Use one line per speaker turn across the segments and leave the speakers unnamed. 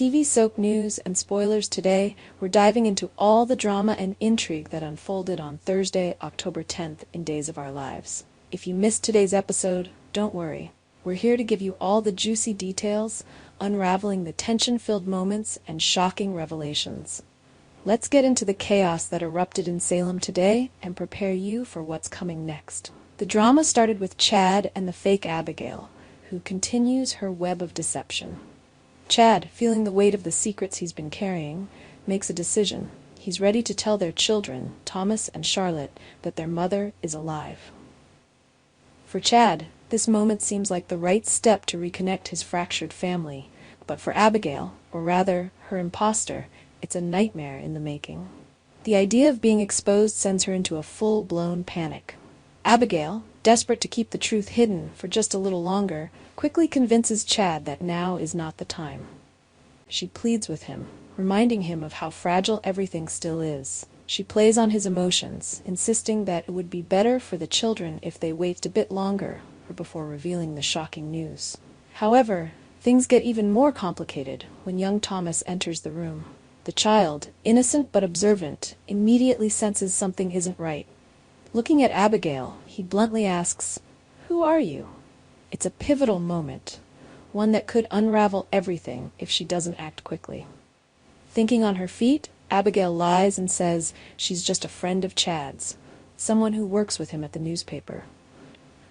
TV-soaked news and spoilers today, we're diving into all the drama and intrigue that unfolded on Thursday, October 10th in Days of Our Lives. If you missed today's episode, don't worry. We're here to give you all the juicy details, unraveling the tension-filled moments and shocking revelations. Let's get into the chaos that erupted in Salem today and prepare you for what's coming next. The drama started with Chad and the fake Abigail, who continues her web of deception. Chad, feeling the weight of the secrets he's been carrying, makes a decision. He's ready to tell their children, Thomas and Charlotte, that their mother is alive. For Chad, this moment seems like the right step to reconnect his fractured family, but for Abigail, or rather, her imposter, it's a nightmare in the making. The idea of being exposed sends her into a full-blown panic. Abigail, desperate to keep the truth hidden for just a little longer, quickly convinces Chad that now is not the time. She pleads with him, reminding him of how fragile everything still is. She plays on his emotions, insisting that it would be better for the children if they waited a bit longer before revealing the shocking news. However, things get even more complicated when young Thomas enters the room. The child, innocent but observant, immediately senses something isn't right. Looking at Abigail, he bluntly asks, "Who are you?" It's a pivotal moment, one that could unravel everything if she doesn't act quickly. Thinking on her feet, Abigail lies and says she's just a friend of Chad's, someone who works with him at the newspaper.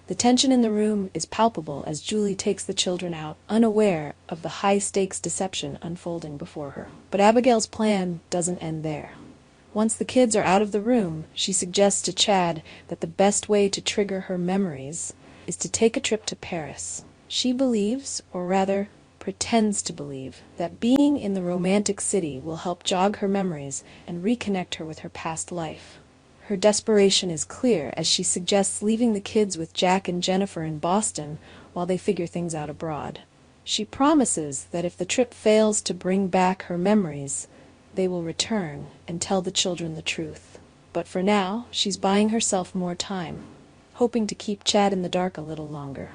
The tension in the room is palpable as Julie takes the children out, unaware of the high-stakes deception unfolding before her. But Abigail's plan doesn't end there. Once the kids are out of the room, she suggests to Chad that the best way to trigger her memories is to take a trip to Paris. She believes, or rather, pretends to believe, that being in the romantic city will help jog her memories and reconnect her with her past life. Her desperation is clear as she suggests leaving the kids with Jack and Jennifer in Boston while they figure things out abroad. She promises that if the trip fails to bring back her memories, they will return and tell the children the truth. But for now, she's buying herself more time, hoping to keep Chad in the dark a little longer.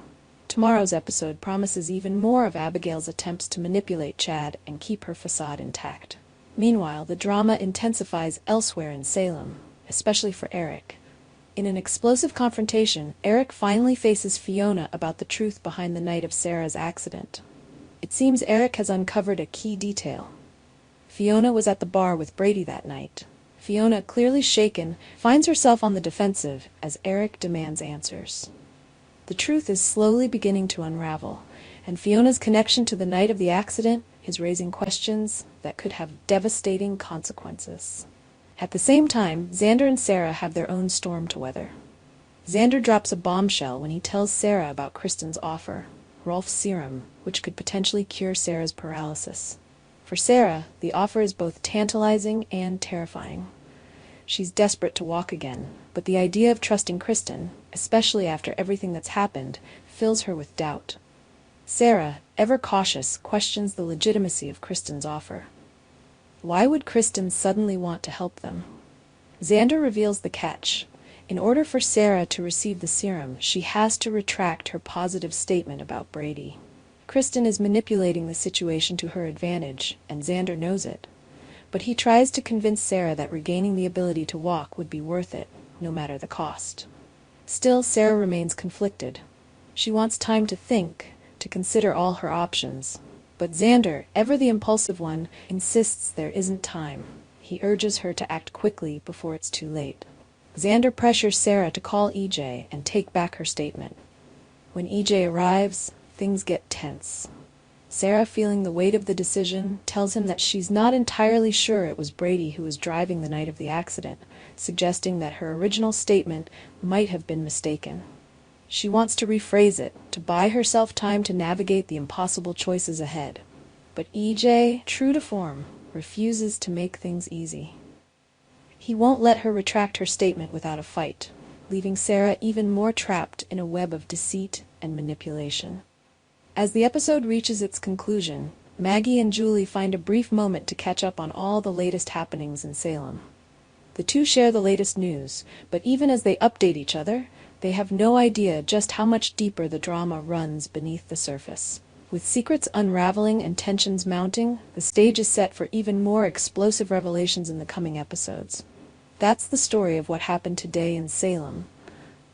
Tomorrow's episode promises even more of Abigail's attempts to manipulate Chad and keep her facade intact. Meanwhile, the drama intensifies elsewhere in Salem, especially for Eric. In an explosive confrontation, Eric finally faces Fiona about the truth behind the night of Sarah's accident. It seems Eric has uncovered a key detail. Fiona was at the bar with Brady that night. Fiona, clearly shaken, finds herself on the defensive as Eric demands answers. The truth is slowly beginning to unravel, and Fiona's connection to the night of the accident is raising questions that could have devastating consequences. At the same time, Xander and Sarah have their own storm to weather. Xander drops a bombshell when he tells Sarah about Kristen's offer, Rolf's serum, which could potentially cure Sarah's paralysis. For Sarah, the offer is both tantalizing and terrifying. She's desperate to walk again, but the idea of trusting Kristen, especially after everything that's happened, fills her with doubt. Sarah, ever cautious, questions the legitimacy of Kristen's offer. Why would Kristen suddenly want to help them? Xander reveals the catch. In order for Sarah to receive the serum, she has to retract her positive statement about Brady. Kristen is manipulating the situation to her advantage, and Xander knows it. But he tries to convince Sarah that regaining the ability to walk would be worth it, no matter the cost. Still, Sarah remains conflicted. She wants time to think, to consider all her options. But Xander, ever the impulsive one, insists there isn't time. He urges her to act quickly before it's too late. Xander pressures Sarah to call EJ and take back her statement. When EJ arrives, things get tense. Sarah, feeling the weight of the decision, tells him that she's not entirely sure it was Brady who was driving the night of the accident, suggesting that her original statement might have been mistaken. She wants to rephrase it, to buy herself time to navigate the impossible choices ahead. But EJ, true to form, refuses to make things easy. He won't let her retract her statement without a fight, leaving Sarah even more trapped in a web of deceit and manipulation. As the episode reaches its conclusion, Maggie and Julie find a brief moment to catch up on all the latest happenings in Salem. The two share the latest news, but even as they update each other, they have no idea just how much deeper the drama runs beneath the surface. With secrets unraveling and tensions mounting, the stage is set for even more explosive revelations in the coming episodes. That's the story of what happened today in Salem,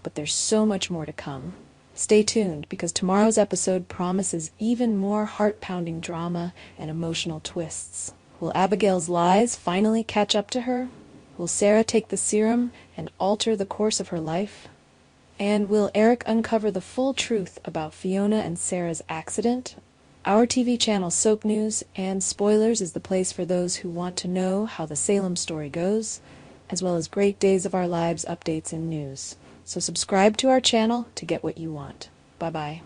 but there's so much more to come. Stay tuned, because tomorrow's episode promises even more heart-pounding drama and emotional twists. Will Abigail's lies finally catch up to her? Will Sarah take the serum and alter the course of her life? And will Eric uncover the full truth about Fiona and Sarah's accident? Our TV channel Soap News and Spoilers is the place for those who want to know how the Salem story goes, as well as great Days of Our Lives updates and news. So subscribe to our channel to get what you want. Bye-bye.